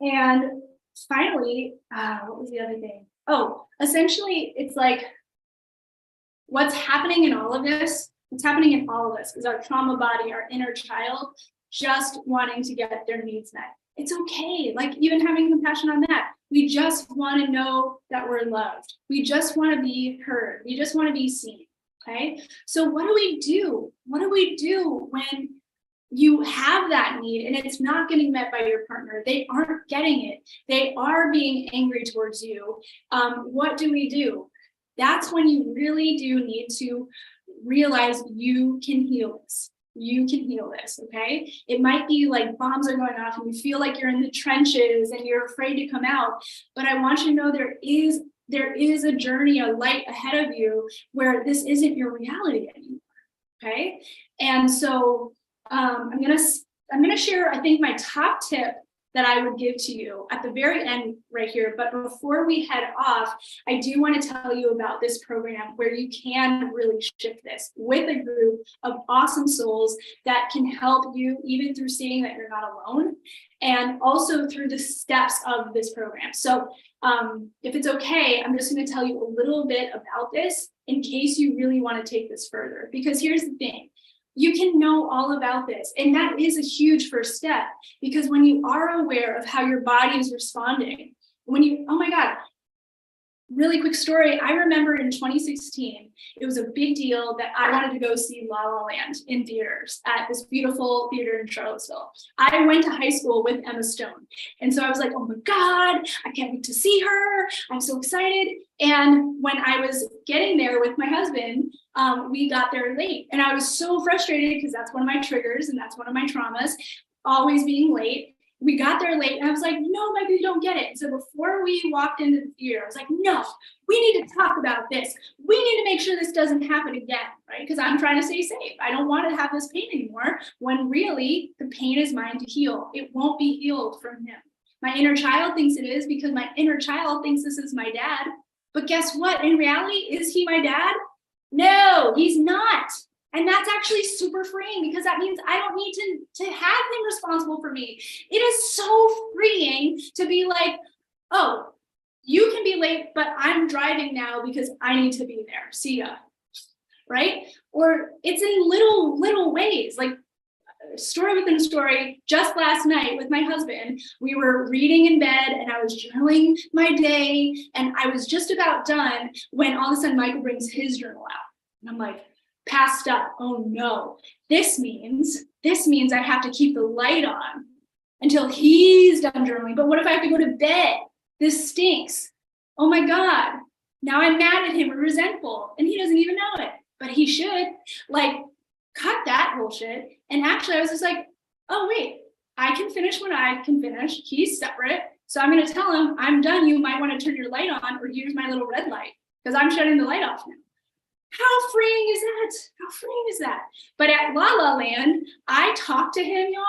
And finally, what was the other thing? Oh, essentially, it's like what's happening in all of this. What's happening in all of us is our trauma body, our inner child, just wanting to get their needs met. It's okay, like even having compassion on that. We just want to know that we're loved. We just want to be heard. We just want to be seen, okay? So what do we do? What do we do when you have that need and it's not getting met by your partner? They aren't getting it. They are being angry towards you. What do? That's when you really do need to realize you can heal this. You can heal this, okay? It might be like bombs are going off and you feel like you're in the trenches and you're afraid to come out. But I want you to know there is a journey, a light ahead of you where this isn't your reality anymore, okay? And so I'm gonna share, I think, my top tip that I would give to you at the very end right here. But before we head off, I do want to tell you about this program where you can really shift this with a group of awesome souls that can help you even through seeing that you're not alone and also through the steps of this program. So if it's okay, I'm just going to tell you a little bit about this in case you really want to take this further, because here's the thing. You can know all about this. And that is a huge first step, because when you are aware of how your body is responding, when you, oh my God, Really quick story. I remember in 2016, it was a big deal that I wanted to go see La La Land in theaters at this beautiful theater in Charlottesville. I went to high school with Emma Stone. And so I was like, oh my God, I can't wait to see her. I'm so excited. And when I was getting there with my husband, we got there late. And I was so frustrated because that's one of my triggers and that's one of my traumas, always being late. We got there late and I was like, no, Michael, you don't get it. So before we walked into the theater, I was like, no, we need to talk about this. We need to make sure this doesn't happen again, right? Because I'm trying to stay safe. I don't want to have this pain anymore when really the pain is mine to heal. It won't be healed from him. My inner child thinks it is because my inner child thinks this is my dad. But guess what? In reality, is he my dad? No, he's not. And that's actually super freeing because that means I don't need to have him responsible for me. It is so freeing to be like, oh, you can be late, but I'm driving now because I need to be there. See ya, right? Or it's in little ways, like story within a story. Just last night with my husband, we were reading in bed and I was journaling my day and I was just about done when all of a sudden Michael brings his journal out. And I'm like, passed up. Oh no, this means I have to keep the light on until he's done journaling. But what if I have to go to bed? This stinks. Oh my God. Now I'm mad at him or resentful and he doesn't even know it, but he should. Like, cut that bullshit. And actually I was just like, oh wait, I can finish when I can finish. He's separate. So I'm going to tell him, I'm done. You might want to turn your light on or here's my little red light because I'm shutting the light off now. How freeing is that? How freeing is that? But at La La Land, I talked to him, y'all,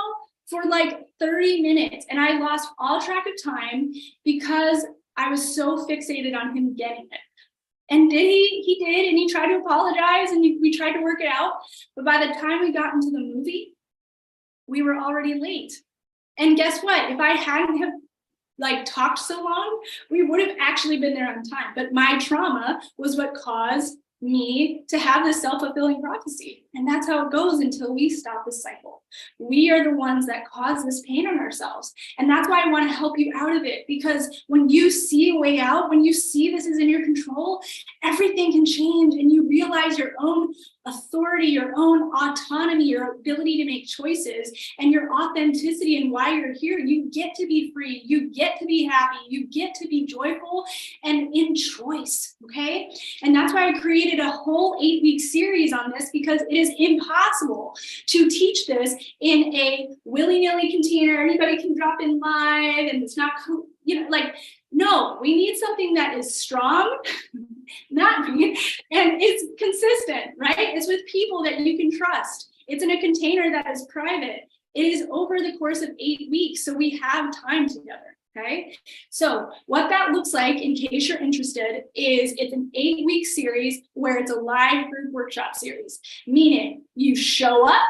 for like 30 minutes and I lost all track of time because I was so fixated on him getting it. And did he did, and he tried to apologize and we tried to work it out. But by the time we got into the movie, we were already late. And guess what? If I hadn't have like talked so long, we would have actually been there on time. But my trauma was what caused me to have this self-fulfilling prophecy. And that's how it goes until we stop the cycle. We are the ones that cause this pain on ourselves. And that's why I want to help you out of it. Because when you see a way out, when you see this is in your control, everything can change and you realize your own authority, your own autonomy, your ability to make choices and your authenticity and why you're here. You get to be free. You get to be happy. You get to be joyful and in choice. Okay. And that's why I created a whole 8-week series on this because it is impossible to teach this in a willy-nilly container. Anybody can drop in live and it's not, like, no, we need something that is strong, not me, and it's consistent, right? It's with people that you can trust. It's in a container that is private. It is over the course of 8 weeks, so we have time together, okay? So what that looks like, in case you're interested, is it's an 8-week series where it's a live group workshop series, meaning you show up,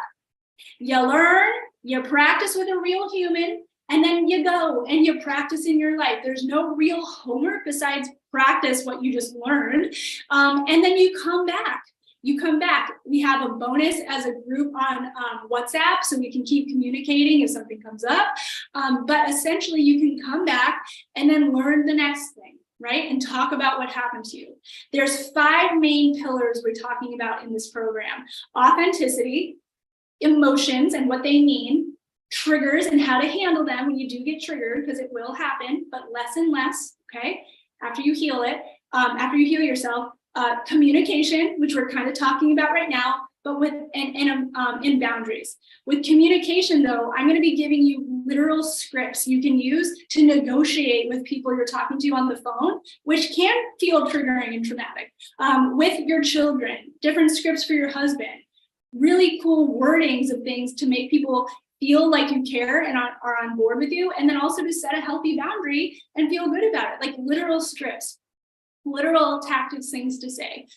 you learn, you practice with a real human, and then you go and you practice in your life. There's no real homework besides practice what you just learned. And then you come back. We have a bonus as a group on WhatsApp so we can keep communicating if something comes up. But essentially you can come back and then learn the next thing, right? And talk about what happened to you. There's 5 main pillars we're talking about in this program: authenticity, emotions and what they mean, triggers and how to handle them when you do get triggered, because it will happen, but less and less, okay? After you heal it, after you heal yourself, communication, which we're kind of talking about right now, but with in boundaries. With communication though, I'm gonna be giving you literal scripts you can use to negotiate with people you're talking to on the phone, which can feel triggering and traumatic. With your children, different scripts for your husband, really cool wordings of things to make people feel like you care and are on board with you, and then also to set a healthy boundary and feel good about it, like literal strips, literal tactics, things to say.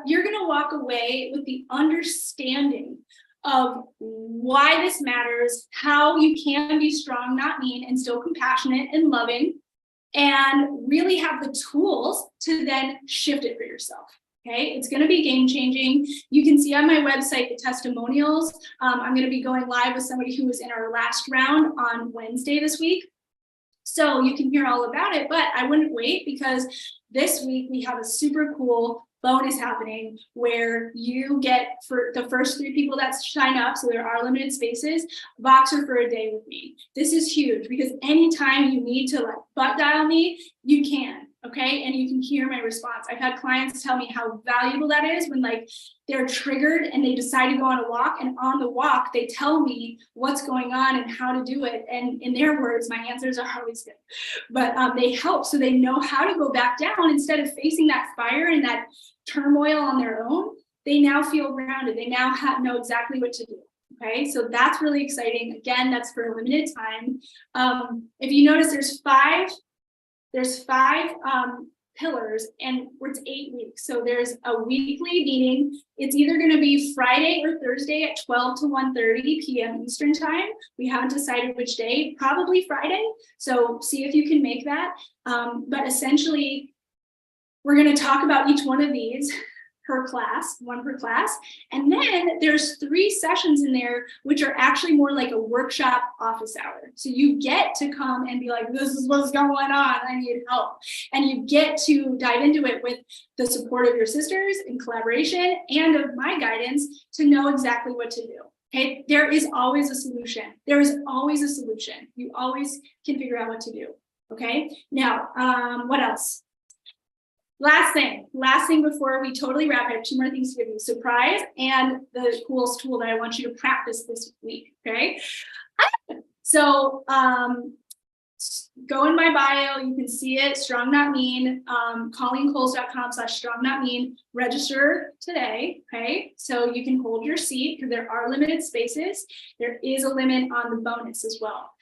You're gonna walk away with the understanding of why this matters, how you can be strong, not mean, and still compassionate and loving, and really have the tools to then shift it for yourself. Okay, it's going to be game changing. You can see on my website the testimonials. I'm going to be going live with somebody who was in our last round on Wednesday this week. So you can hear all about it, but I wouldn't wait, because this week we have a super cool bonus happening where you get, for the first 3 people that sign up, so there are limited spaces, Voxer for a day with me. This is huge, because anytime you need to like butt dial me, you can, okay? And you can hear my response. I've had clients tell me how valuable that is when like they're triggered and they decide to go on a walk, and on the walk, they tell me what's going on and how to do it. And in their words, my answers are always good, but they help, so they know how to go back down instead of facing that fire and that turmoil on their own. They now feel grounded. They now know exactly what to do. Okay, so that's really exciting. Again, that's for a limited time. If you notice, there's five pillars, and it's 8 weeks. So there's a weekly meeting. It's either going to be Friday or Thursday at 12 to 1:30 p.m. Eastern time. We haven't decided which day, probably Friday. So see if you can make that. But essentially, we're going to talk about each one of these per class, one per class. And then there's 3 sessions in there, which are actually more like a workshop office hour. So you get to come and be like, this is what's going on, I need help. And you get to dive into it with the support of your sisters in collaboration and of my guidance to know exactly what to do. Okay, there is always a solution. There is always a solution. You always can figure out what to do. Okay, now, what else? Last thing before we totally wrap, I have 2 more things to give you: surprise and the coolest tool that I want you to practice this week. Okay, so go in my bio, you can see it, Strong Not Mean, ColleenColes.com/StrongNotMean, register today. Okay, so you can hold your seat, because there are limited spaces. There is a limit on the bonus as well.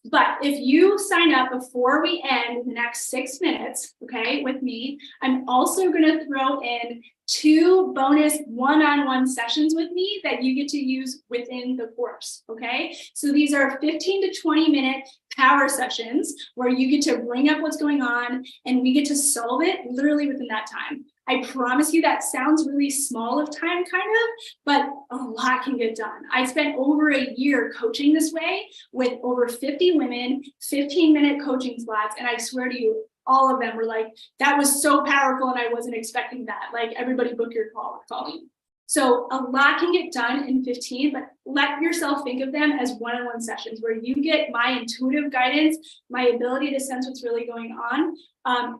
But if you sign up before we end the next 6 minutes, okay, with me, I'm also going to throw in 2 bonus one-on-one sessions with me that you get to use within the course, okay? So these are 15 to 20-minute power sessions where you get to bring up what's going on and we get to solve it literally within that time. I promise you that sounds really small of time, kind of, but a lot can get done. I spent over a year coaching this way with over 50 women, 15-minute coaching slots, and I swear to you, all of them were like, that was so powerful and I wasn't expecting that. Like, everybody book your call, Colleen. So a lot can get done in 15, but let yourself think of them as one-on-one sessions where you get my intuitive guidance, my ability to sense what's really going on,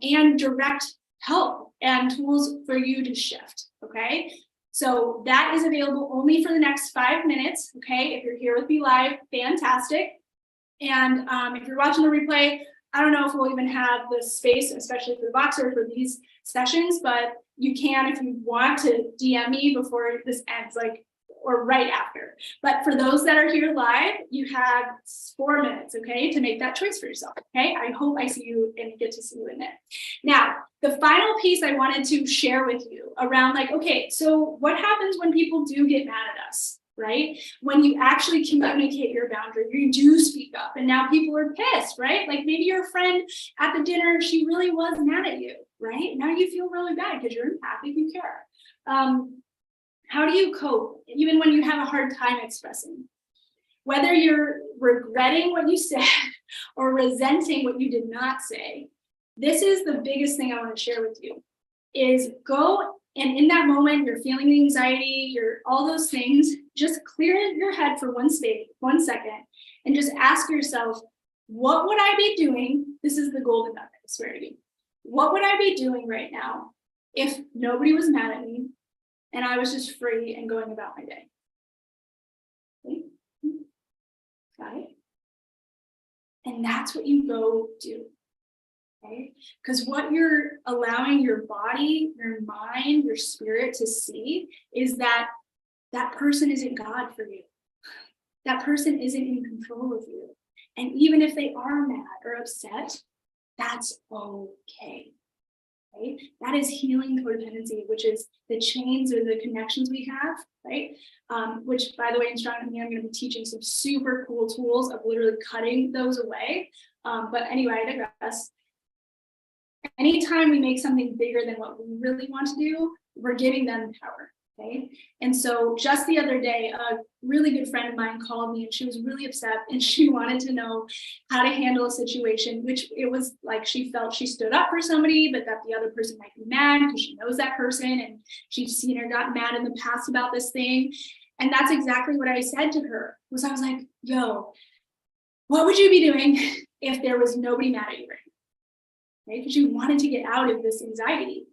and direct help and tools for you to shift, okay? So that is available only for the next 5 minutes, okay? If you're here with me live, fantastic. And if you're watching the replay, I don't know if we'll even have the space, especially for the Voxer, for these sessions, but you can, if you want, to DM me before this ends, like, or right after. But for those that are here live, you have 4 minutes, okay, to make that choice for yourself, okay? I hope I see you and get to see you in it. Now, the final piece I wanted to share with you around, like, okay, so what happens when people do get mad at us, right? When you actually communicate your boundary, you do speak up, and now people are pissed, right? Like, maybe your friend at the dinner, she really was mad at you, right? Now you feel really bad because you're empathic, you care. How do you cope, even when you have a hard time expressing? Whether you're regretting what you said or resenting what you did not say, this is the biggest thing I want to share with you, is go, and in that moment, you're feeling the anxiety, you're all those things, just clear your head for 1 second, and just ask yourself, what would I be doing? This is the golden nugget, I swear to you. What would I be doing right now if nobody was mad at me and I was just free and going about my day? Okay. Got it? And that's what you go do. Okay? Because what you're allowing your body, your mind, your spirit to see is that that person isn't God for you. That person isn't in control of you. And even if they are mad or upset, that's okay. Right? That is healing codependency, which is the chains or the connections we have, right? Which, by the way, in Strong Not Mean, I'm going to be teaching some super cool tools of literally cutting those away. But anyway, I digress. Anytime we make something bigger than what we really want to do, we're giving them power. Okay. And so just the other day, a really good friend of mine called me and she was really upset and she wanted to know how to handle a situation, which it was like she felt she stood up for somebody, but that the other person might be mad because she knows that person and she's seen her got mad in the past about this thing. And that's exactly what I said to her. I was like, yo, what would you be doing if there was nobody mad at you right now? Right? Because you wanted to get out of this anxiety.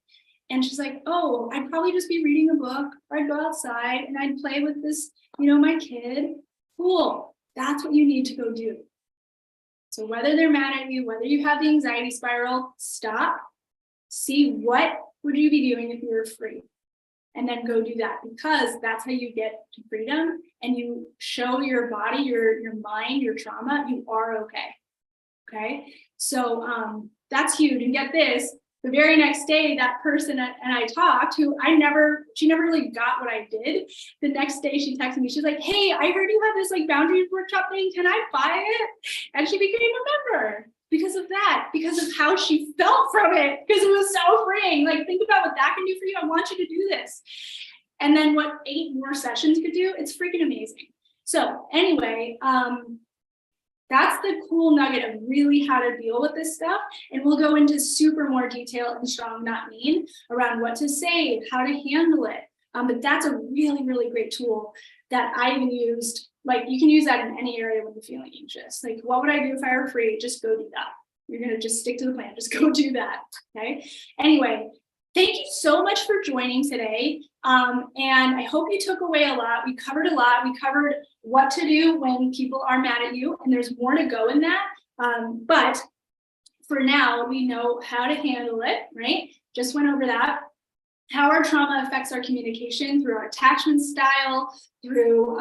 And she's like, oh, I'd probably just be reading a book, or I'd go outside and I'd play with this, my kid. Cool. That's what you need to go do. So whether they're mad at you, whether you have the anxiety spiral, stop, see what would you be doing if you were free, and then go do that, because that's how you get to freedom and you show your body, your mind, your trauma, you are okay. Okay. So that's huge. And get this, the very next day, that person and I talked, she never really got what I did. The next day she texted me, she's like, hey, I heard you have this like boundaries workshop thing. Can I buy it? And she became a member because of that, because of how she felt from it, because it was so freeing. Like, think about what that can do for you. I want you to do this. And then what 8 more sessions could do, it's freaking amazing. So anyway, that's the cool nugget of really how to deal with this stuff. And we'll go into super more detail in Strong Not Mean around what to say, how to handle it. But that's a really, really great tool that I even used. Like, you can use that in any area when you're feeling anxious. Like, what would I do if I were free? Just go do that. You're going to just stick to the plan. Just go do that. Okay. Anyway, thank you so much for joining today. And I hope you took away a lot. We covered a lot. We covered what to do when people are mad at you, and there's more to go in that. But for now, we know how to handle it, right? Just went over that. How our trauma affects our communication through our attachment style, through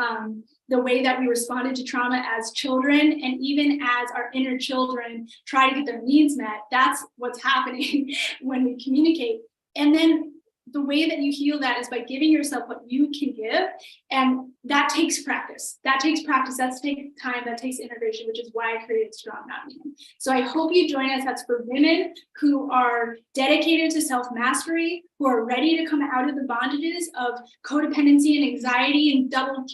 the way that we responded to trauma as children, and even as our inner children try to get their needs met. That's what's happening when we communicate. And then the way that you heal that is by giving yourself what you can give. And that takes practice. That takes practice. That takes time. That takes integration, which is why I created Strong Not Mean. So I hope you join us. That's for women who are dedicated to self-mastery, who are ready to come out of the bondages of codependency and anxiety and double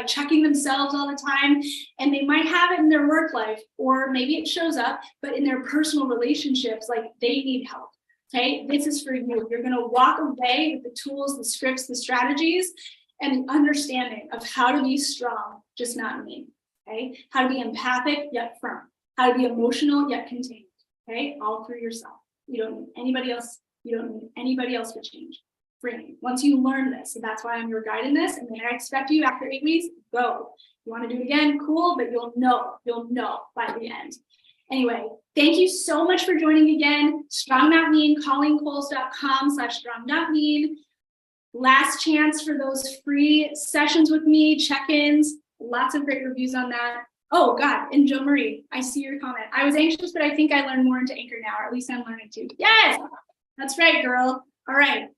checking themselves all the time. And they might have it in their work life, or maybe it shows up, but in their personal relationships, like they need help. Okay, this is for you. You're going to walk away with the tools, the scripts, the strategies, and the understanding of how to be strong, just not mean. Okay, how to be empathic yet firm, how to be emotional yet contained. Okay, all through yourself. You don't need anybody else. You don't need anybody else to change. Free. Once you learn this, so that's why I'm your guide in this. And then I expect you after 8 weeks, go. You want to do it again? Cool, but you'll know by the end. Anyway, thank you so much for joining again. Strong Not Mean, ColleenColes.com/StrongNotMean. Last chance for those free sessions with me, check-ins, lots of great reviews on that. Oh God, and Jo Marie, I see your comment. I was anxious, but I think I learned more into Anchor now, or at least I'm learning too. Yes, that's right, girl. All right.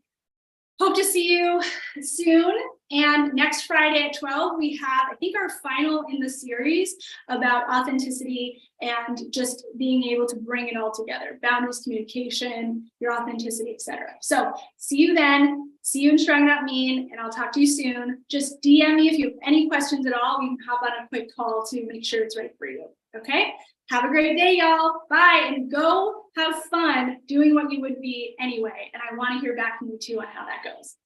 Hope to see you soon. And next Friday at 12, we have, I think, our final in the series about authenticity and just being able to bring it all together. Boundaries, communication, your authenticity, etc. So see you then. See you in Strong Not Mean, and I'll talk to you soon. Just DM me if you have any questions at all. We can hop on a quick call to make sure it's right for you. Okay? Have a great day, y'all. Bye. And go have fun doing what you would be anyway. And I want to hear back from you too on how that goes.